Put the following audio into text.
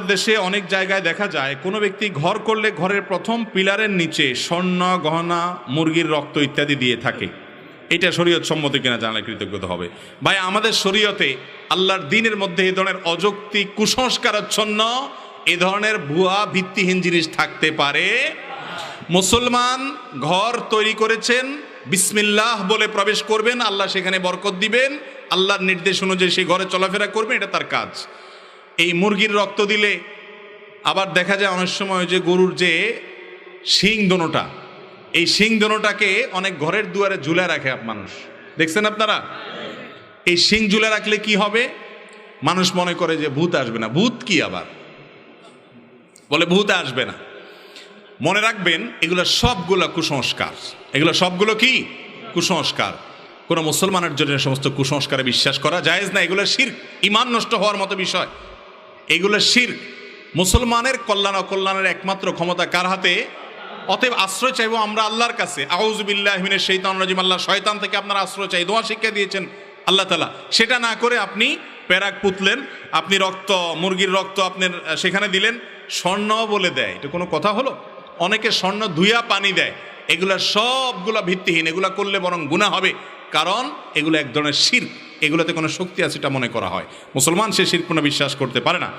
দেশে অনেক জায়গায় দেখা যায় কোনো ব্যক্তি ঘর করলে ঘরের প্রথম পিলারের নিচে স্বর্ণ গহনা মুরগির রক্ত ইত্যাদি দিয়ে থাকে। এটা শরীয়ত সম্মত কিনা জানলে কৃতজ্ঞতা হবে। ভাই, আমাদের শরীয়তে আল্লাহর দ্বীনের মধ্যে এই ধরনের অযৌক্তিক কুসংস্কারাচ্ছন্ন এ ধরনের ভুয়া ভিত্তিহীন জিনিস থাকতে পারে। মুসলমান ঘর তৈরি করেছেন, বিসমিল্লাহ বলে প্রবেশ করবেন, আল্লাহ সেখানে বরকত দিবেন, আল্লাহর নির্দেশ অনুযায়ী সেই ঘরে চলাফেরা করবেন, এটা তার কাজ। এই মুরগির রক্ত দিলে আবার দেখা যায় অনেক সময় যে গরুর যে শিং দোনোটা, এই শিং দোনোটাকে অনেক ঘরের দুয়ারে ঝুলে রাখে মানুষ, দেখছেন আপনারা? এই শিং ঝুলে রাখলে কি হবে? মানুষ মনে করে যে ভূত আসবে না। ভূত কি আবার বলে ভূত আসবে না। মনে রাখবেন, এগুলো সবগুলো কুসংস্কার। এগুলো সবগুলো কি কুসংস্কার। কোনো মুসলমানের জন্য সমস্ত কুসংস্কারে বিশ্বাস করা জায়েজ না। এগুলো শিরক, ঈমান নষ্ট হওয়ার মতো বিষয়। এগুলো শিরক। মুসলমানের কল্যাণ অকল্যাণের একমাত্র ক্ষমতা কার হাতে? অতএব আশ্রয় চাইবো আমরা আল্লাহর কাছে। আউযু বিল্লাহি মিনাশ শাইতানির রাজিম। আল্লাহ শয়তান থেকে আপনারা আশ্রয় চাই, দোয়া শিক্ষা দিয়েছেন আল্লাহ তাআলা। সেটা না করে আপনি প্যারাক পুতলেন, আপনি রক্ত, মুরগির রক্ত আপনার সেখানে দিলেন, স্বর্ণ বলে দেয়, এটা কোনো কথা হলো? অনেকে স্বর্ণ ধুইয়া পানি দেয়। এগুলা সবগুলা ভিত্তিহীন। এগুলা করলে বরং গুনাহ হবে, কারণ এগুলো এক ধরনের শিরক। এগুলোতে কোনো শক্তি আছে এটা মনে করা হয়। মুসলমান সে শিরক কোনো বিশ্বাস করতে পারে না।